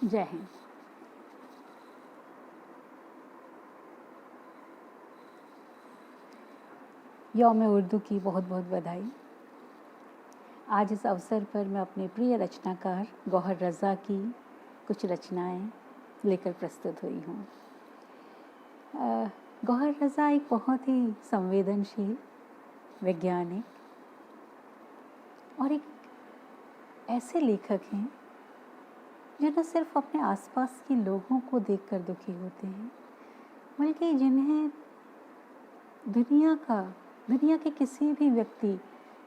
जय हिंद। यौम उर्दू की बहुत बहुत बधाई। आज इस अवसर पर मैं अपने प्रिय रचनाकार गौहर रज़ा की कुछ रचनाएं लेकर प्रस्तुत हुई हूँ। गौहर रज़ा एक बहुत ही संवेदनशील, वैज्ञानिक और एक ऐसे लेखक हैं जो न सिर्फ अपने आसपास के लोगों को देखकर दुखी होते हैं, बल्कि जिन्हें दुनिया के किसी भी व्यक्ति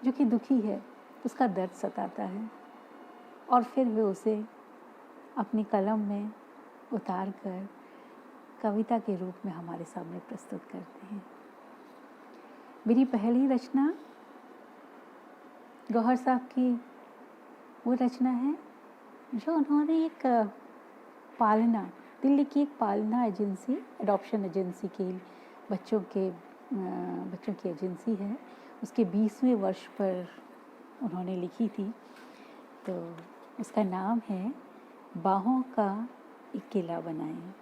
जो कि दुखी है उसका दर्द सताता है और फिर वे उसे अपनी कलम में उतार कर कविता के रूप में हमारे सामने प्रस्तुत करते हैं। मेरी पहली रचना गौहर साहब की वो रचना है जो उन्होंने एक दिल्ली की एक पालना एजेंसी, एडॉप्शन एजेंसी की बच्चों की एजेंसी है, उसके 20वें वर्ष पर उन्होंने लिखी थी। तो उसका नाम है बाहों का एक किला बनाएं।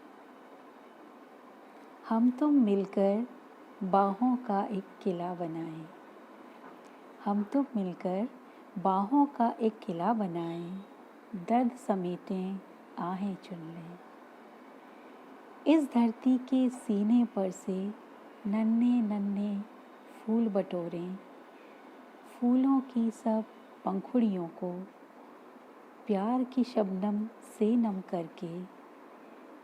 हम तुम मिलकर बाहों का एक किला बनाएं। हम तुम मिलकर बाहों का एक किला बनाएं। दर्द समेटें, आहें चुन लें। इस धरती के सीने पर से नन्हे नन्हे फूल बटोरें। फूलों की सब पंखुड़ियों को प्यार की शबनम से नम करके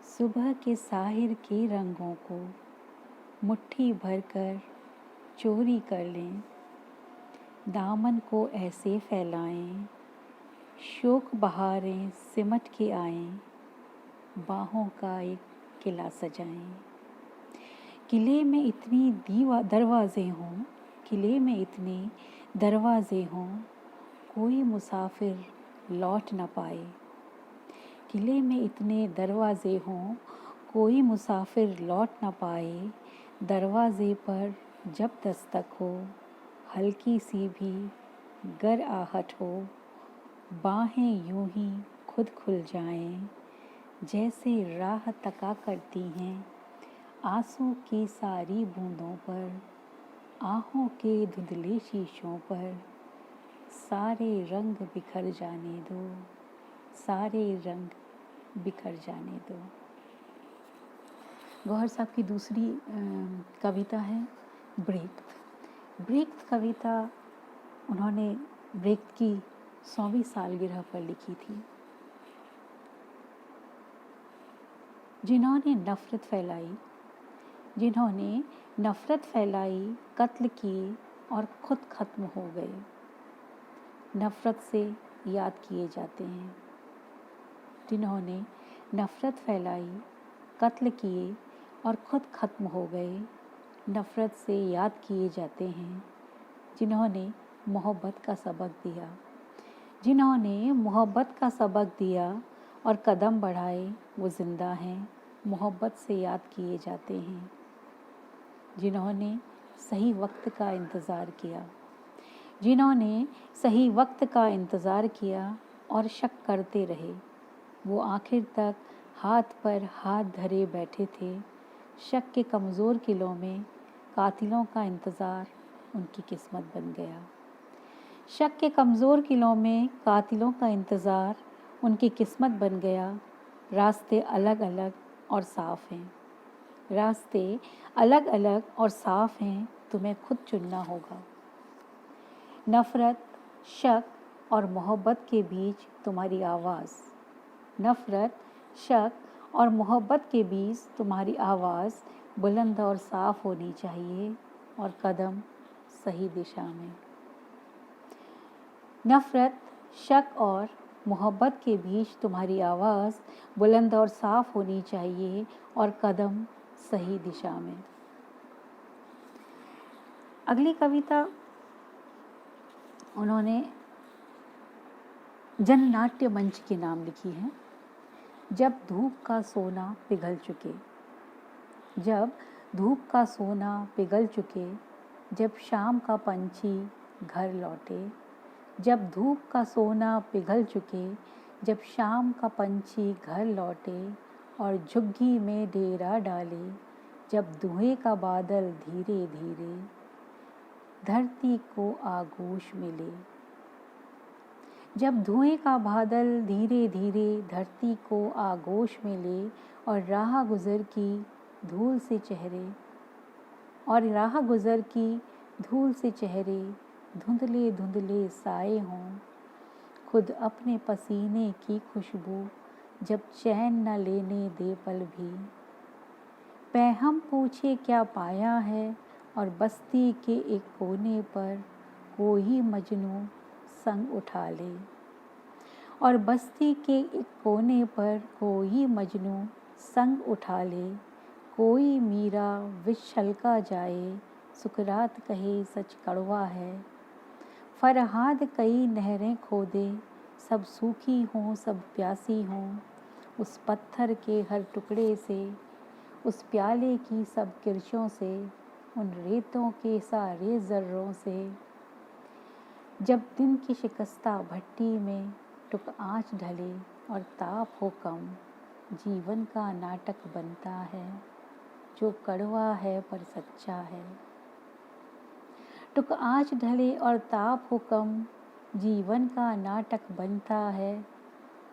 सुबह के साहिर के रंगों को मुट्ठी भरकर चोरी कर लें। दामन को ऐसे फैलाएं, शोक बहारें सिमट के आएं। बाहों का एक किला सजाएं। किले में इतनी दरवाजे हों, किले में इतने दरवाजे हों, कोई मुसाफिर लौट न पाए। किले में इतने दरवाजे हों, कोई मुसाफिर लौट न पाए। दरवाजे पर जब दस्तक हो, हल्की सी भी गर आहट हो, बाहें यूं ही खुद खुल जाएं, जैसे राह तका करती हैं आंसू की सारी बूंदों पर। आहों के धुंधले शीशों पर सारे रंग बिखर जाने दो, सारे रंग बिखर जाने दो। गौहर साहब की दूसरी कविता है ब्रेक। ब्रेक कविता उन्होंने ब्रेक की 100वीं सालगिरह पर लिखी थी। जिन्होंने नफ़रत फैलाई, कत्ल किए और खुद खत्म हो गए, नफ़रत से याद किए जाते हैं। जिन्होंने नफ़रत फैलाई, कत्ल किए और खुद खत्म हो गए, नफ़रत से याद किए जाते हैं। जिन्होंने मोहब्बत का सबक दिया और कदम बढ़ाए, वो ज़िंदा हैं, मोहब्बत से याद किए जाते हैं। जिन्होंने सही वक्त का इंतज़ार किया और शक करते रहे, वो आखिर तक हाथ पर हाथ धरे बैठे थे। शक के कमज़ोर किलों में कातिलों का इंतज़ार उनकी किस्मत बन गया। शक के कमज़ोर किलों में कातिलों का इंतज़ार उनकी किस्मत बन गया। रास्ते अलग अलग और साफ हैं, तुम्हें खुद चुनना होगा। नफ़रत, शक और मोहब्बत के बीच तुम्हारी आवाज़ बुलंद और साफ होनी चाहिए और कदम सही दिशा में। नफ़रत, शक और मोहब्बत के बीच तुम्हारी आवाज़ बुलंद और साफ होनी चाहिए और कदम सही दिशा में। अगली कविता उन्होंने जननाट्य मंच के नाम लिखी है। जब धूप का सोना पिघल चुके, जब शाम का पंछी घर लौटे। जब धूप का सोना पिघल चुके, जब शाम का पंछी घर लौटे और झुग्गी में डेरा डाले, जब धुएं का बादल धीरे धीरे धरती को आगोश मिले, जब धुएं का बादल धीरे धीरे धरती को आगोश मिले और राह गुजर की धूल से चेहरे धुंधले धुंधले साए हों, खुद अपने पसीने की खुशबू जब चैन न लेने दे पल भी, पैहम पूछे क्या पाया है और बस्ती के एक कोने पर कोई मजनू संग उठा ले, और बस्ती के एक कोने पर कोई मजनू संग उठा ले, कोई मीरा विष छलका जाए, सुकरात कहे सच कड़वा है, फरहाद कई नहरें खोदे, सब सूखी हों सब प्यासी हों, उस पत्थर के हर टुकड़े से, उस प्याले की सब किरचों से, उन रेतों के सारे ज़र्रों से, जब दिन की शिकस्ता भट्टी में टुक आँच ढले और ताप हो कम, जीवन का नाटक बनता है जो कड़वा है पर सच्चा है। टुक आँच ढले और ताप हो कम, जीवन का नाटक बनता है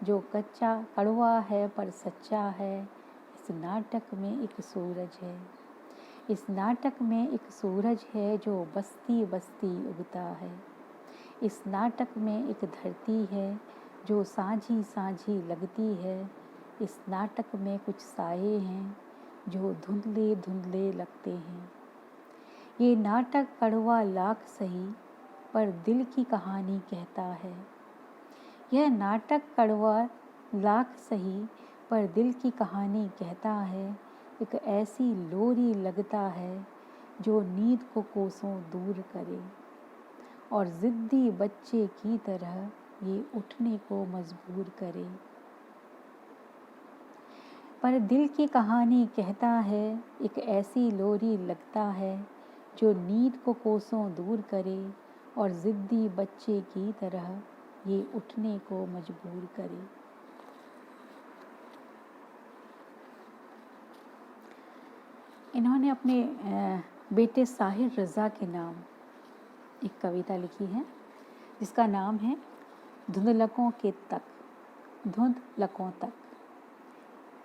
जो कड़वा है पर सच्चा है। इस नाटक में एक सूरज है, इस नाटक में एक सूरज है जो बस्ती बस्ती उगता है। इस नाटक में एक धरती है जो साँझी साँझी लगती है। इस नाटक में कुछ साए हैं जो धुंधले धुंधले लगते हैं। ये नाटक कड़वा लाख सही पर दिल की कहानी कहता है। यह नाटक कड़वा लाख सही पर दिल की कहानी कहता है। एक ऐसी लोरी लगता है जो नींद को कोसों दूर करे, और ज़िद्दी बच्चे की तरह ये उठने को मजबूर करे। पर दिल की कहानी कहता है, एक ऐसी लोरी लगता है जो नींद को कोसों दूर करे, और ज़िद्दी बच्चे की तरह ये उठने को मजबूर करे। इन्होंने अपने बेटे साहिर रज़ा के नाम एक कविता लिखी है जिसका नाम है धुंधलकों तक।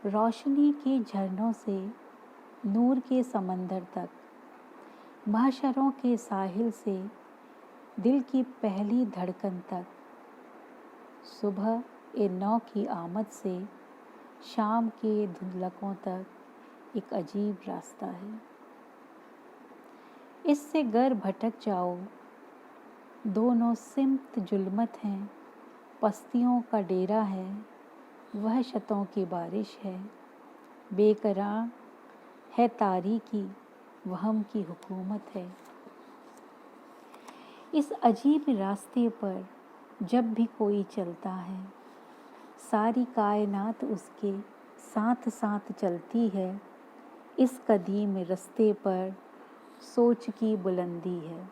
रोशनी के झरनों से नूर के समंदर तक, महशरों के साहिल से दिल की पहली धड़कन तक, सुबह ए नौ की आमद से शाम के धुंधलकों तक एक अजीब रास्ता है। इससे गर भटक जाओ, दोनों सिमत जुल्मत हैं, पस्तियों का डेरा है, वह शतों की बारिश है, बेकरार है तारीकी, वहम की हुकूमत है। इस अजीब रास्ते पर जब भी कोई चलता है, सारी कायनात उसके साथ साथ चलती है। इस कदीम रास्ते पर सोच की बुलंदी है,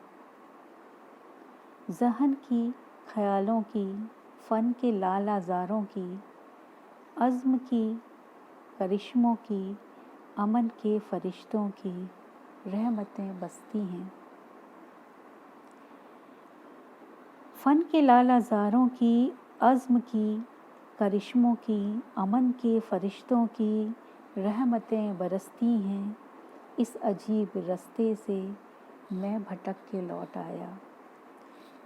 ज़हन की, ख्यालों की, फ़न के लालाज़ारों की, अज़्म की, करिश्मों की, अमन के फरिश्तों की रहमतें बसती हैं। फ़न के लालाज़ारों की, अज़्म की, करिश्मों की, अमन के फरिश्तों की रहमतें बरसती हैं। इस अजीब रास्ते से मैं भटक के लौट आया।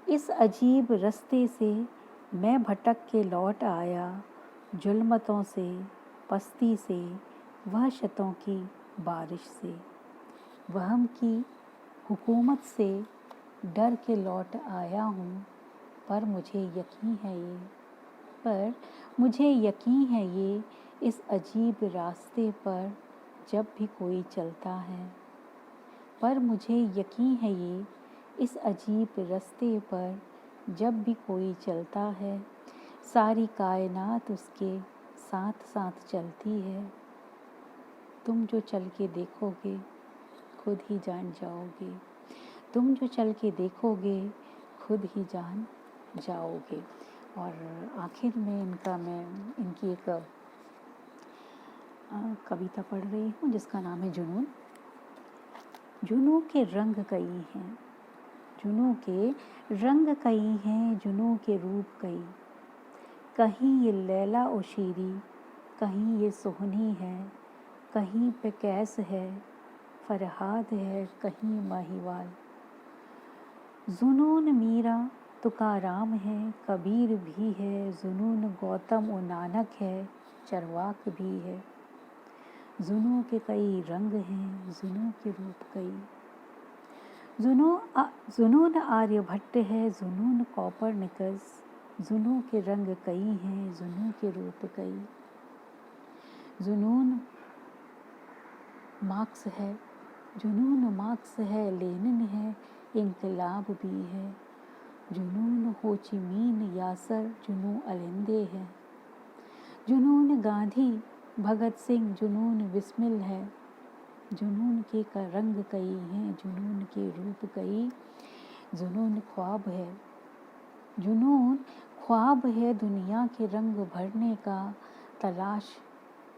इस अजीब रास्ते से मैं भटक के लौट आया, जुल्मतों से, पस्ती से, वहशतों की बारिश से, वहम की हुकूमत से डर के लौट आया हूँ। पर मुझे यकीन है ये इस अजीब रास्ते पर जब भी कोई चलता है, पर मुझे यकीन है ये इस अजीब रास्ते पर जब भी कोई चलता है, सारी कायनात उसके साथ साथ चलती है। तुम जो चल के देखोगे खुद ही जान जाओगे, तुम जो चल के देखोगे खुद ही जान जाओगे। और आखिर में मैं इनकी एक कविता पढ़ रही हूँ जिसका नाम है जुनून। जुनून के रंग कई हैं, जुनून के रंग कई हैं, जुनून के रूप कई। कहीं ये लैला ओ शीरी, कहीं ये सोहनी है, कहीं पे कैस है, फरहाद है, कहीं माहीवाल। जुनून मीरा तुकाराम है, कबीर भी है, जुनून गौतम और नानक है, चरवाक भी है। जुनून के कई रंग हैं, जुनून के रूप कई। जुनून आर्यभट्ट है, जुनून कॉपरनिकस, जुनून के रंग कई हैं, जुनून के रूप कई। जुनून मार्क्स है, जुनून मार्क्स है, लेनिन है, इंकलाब भी है। जुनून हो ची मीन यासर, जुनून अलिंदे है। जुनून गांधी भगत सिंह, जुनून बिस्मिल है। जुनून के का रंग कई हैं, जुनून के रूप कई। जुनून ख्वाब है, जुनून ख्वाब है, दुनिया के रंग भरने का, तलाश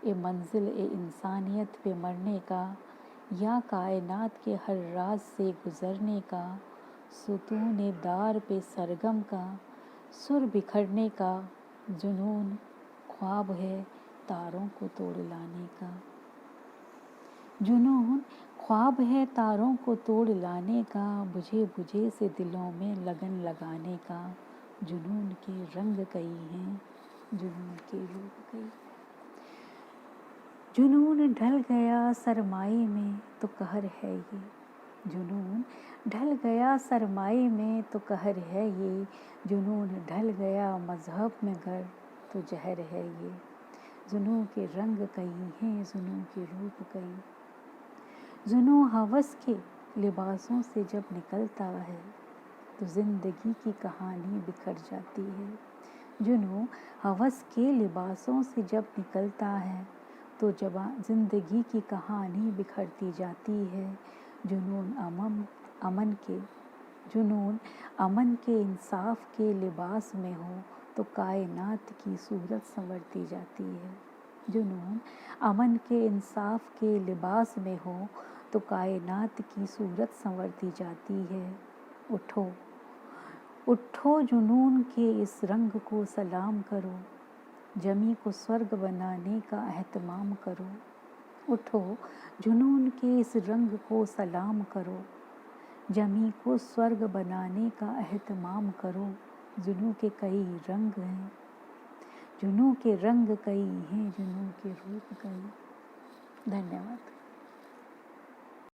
ए मंजिल ए इंसानियत पे मरने का, या कायनात के हर राज से गुजरने का, सुतून दार पे सरगम का, सुर बिखरने का। जुनून ख्वाब है, तारों को तोड़ लाने का। जुनून ख्वाब है, तारों को तोड़ लाने का, बुझे बुझे से दिलों में लगन लगाने का। जुनून के रंग कई हैं, जुनून के रूप कई। जुनून ढल गया सरमाए में तो कहर है ये, जुनून ढल गया सरमाए में तो कहर है ये। जुनून ढल गया मजहब में गर तो जहर है ये। जुनून के रंग कई हैं, जुनून के रूप कई। जुनून हवस के लिबासों से जब निकलता है तो जिंदगी की कहानी बिखर जाती है। जुनून हवस के लिबासों से जब निकलता है तो जब जिंदगी की कहानी बिखरती जाती है। जुनून अमन के इंसाफ के लिबास में हो तो कायनात की सूरत संवरती जाती है। जुनून अमन के इंसाफ के लिबास में हो तो कायनात की सूरत संवरती जाती है। उठो उठो, जुनून के इस रंग को सलाम करो, जमी को स्वर्ग बनाने का एहतमाम करो। उठो, जुनून के इस रंग को सलाम करो, जमी को स्वर्ग बनाने का एहतमाम करो। जुनून के कई रंग हैं, जुनून के रंग कई हैं, जुनून के रूप कई। धन्यवाद।